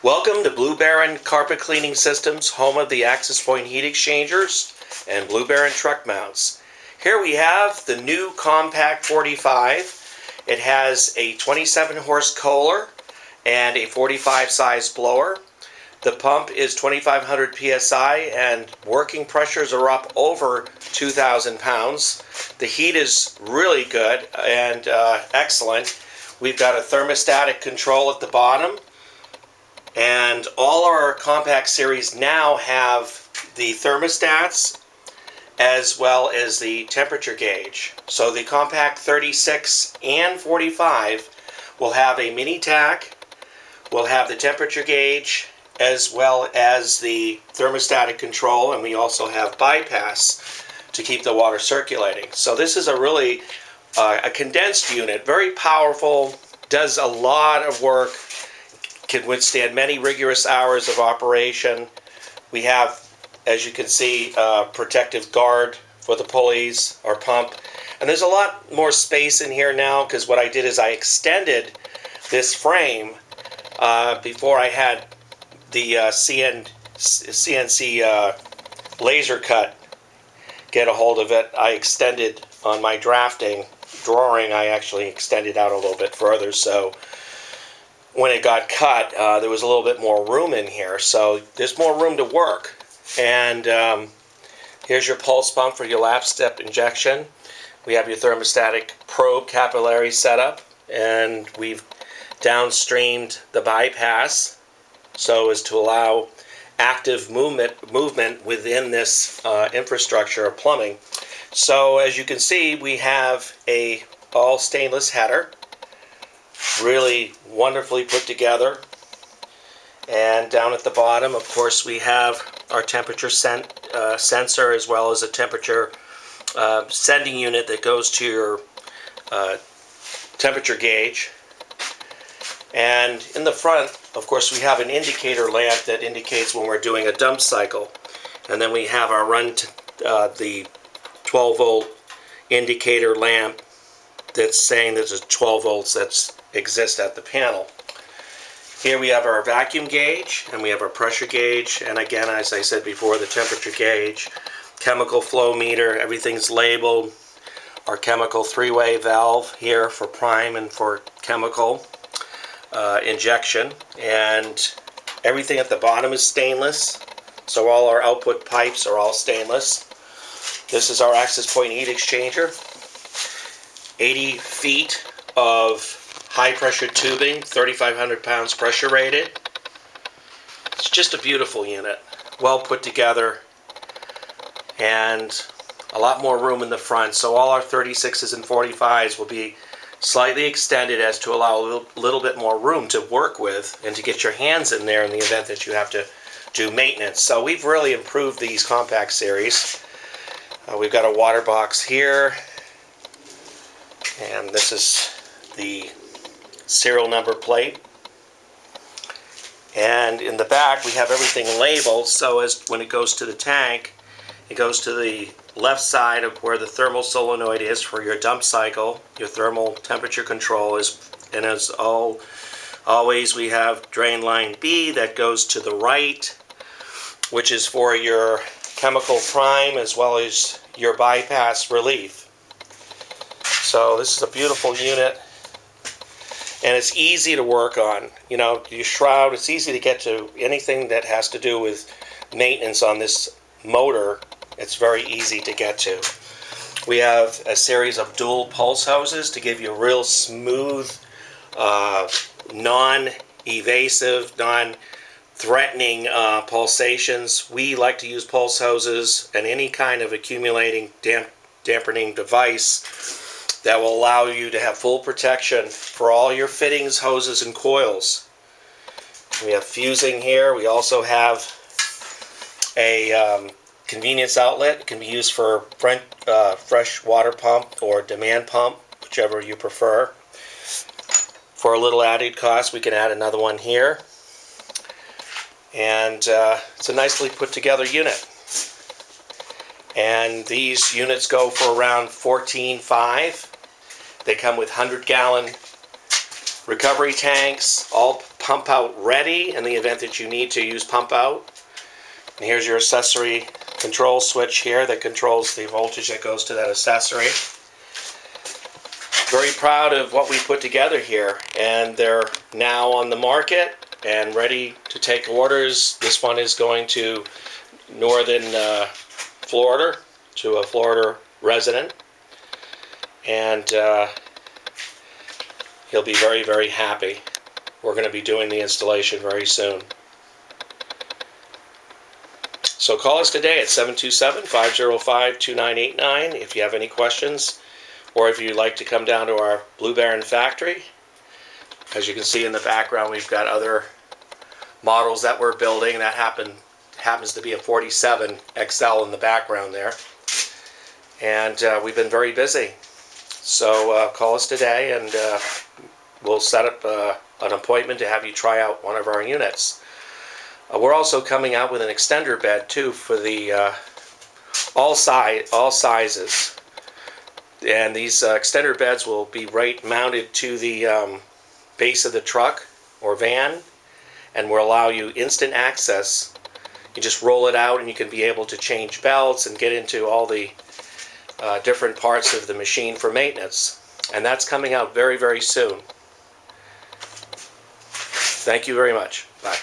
Welcome to Blue Baron Carpet Cleaning Systems, home of the Access Point heat exchangers and Blue Baron truck mounts. Here we have the new Compact 45. It has a 27 horse Kohler and a 45 size blower. The pump is 2,500 psi and working pressures are up over 2,000 pounds. The heat is really good and excellent. We've got a thermostatic control at the bottom. And all our compact series now have the thermostats as well as the temperature gauge. So the compact 36 and 45 will have a mini tack, will have the temperature gauge as well as the thermostatic control, and we also have bypass to keep the water circulating. So this is a really a condensed unit, very powerful, does a lot of work, can withstand many rigorous hours of operation. We have, as you can see, a protective guard for the pulleys, our pump. And there's a lot more space in here now because what I did is I extended this frame before I had the CNC laser cut get a hold of it. I extended on my drawing, I actually extended out a little bit further, so when it got cut, there was a little bit more room in here, so there's more room to work. And here's your pulse pump for your lap step injection. We have your thermostatic probe capillary setup, and we've downstreamed the bypass so as to allow active movement within this infrastructure of plumbing. So as you can see, we have a all stainless header, really wonderfully put together. And down at the bottom, of course, we have our temperature sensor as well as a temperature sending unit that goes to your temperature gauge. And in the front, of course, we have an indicator lamp that indicates when we're doing a dump cycle. And then we have our the 12 volt indicator lamp that's saying there's a 12 volts that exist at the panel. Here we have our vacuum gauge and we have our pressure gauge, and again, as I said before, the temperature gauge, chemical flow meter, everything's labeled. Our chemical three-way valve here for prime and for chemical injection, and everything at the bottom is stainless, so all our output pipes are all stainless. This is our access point heat exchanger, 80 feet of high pressure tubing, 3,500 pounds pressure rated. It's just a beautiful unit, well put together, and a lot more room in the front. So all our 36s and 45s will be slightly extended as to allow a little bit more room to work with and to get your hands in there in the event that you have to do maintenance. So we've really improved these compact series. We've got a water box here, and this is the serial number plate. And in the back we have everything labeled, so as when it goes to the tank, it goes to the left side of where the thermal solenoid is for your dump cycle. Your thermal temperature control is, and as always, we have drain line B that goes to the right, which is for your chemical prime as well as your bypass relief. So this is a beautiful unit, and it's easy to work on. You know, your shroud, it's easy to get to anything that has to do with maintenance on this motor. It's very easy to get to. We have a series of dual pulse hoses to give you real smooth, non-evasive, non-threatening pulsations. We like to use pulse hoses and any kind of accumulating dampening device that will allow you to have full protection for all your fittings, hoses, and coils. We have fusing here. We also have a convenience outlet. It can be used for fresh water pump or demand pump, whichever you prefer. For a little added cost, we can add another one here. And it's a nicely put together unit. And these units go for around $14,500. They come with 100-gallon recovery tanks, all pump out ready in the event that you need to use pump out. And here's your accessory control switch here that controls the voltage that goes to that accessory. Very proud of what we put together here, and they're now on the market and ready to take orders. This one is going to northern Florida, to a Florida resident, and he'll be very, very happy. We're going to be doing the installation very soon. So call us today at 727-505-2989 if you have any questions, or if you'd like to come down to our Blue Baron factory. As you can see in the background, we've got other models that we're building. That happens to be a 47 XL in the background there. And we've been very busy. So call us today, and we'll set up an appointment to have you try out one of our units. We're also coming out with an extender bed too for the all sizes. And these extender beds will be right mounted to the base of the truck or van, and will allow you instant access. You just roll it out and you can be able to change belts and get into all the different parts of the machine for maintenance. And that's coming out very, very soon. Thank you very much. Bye.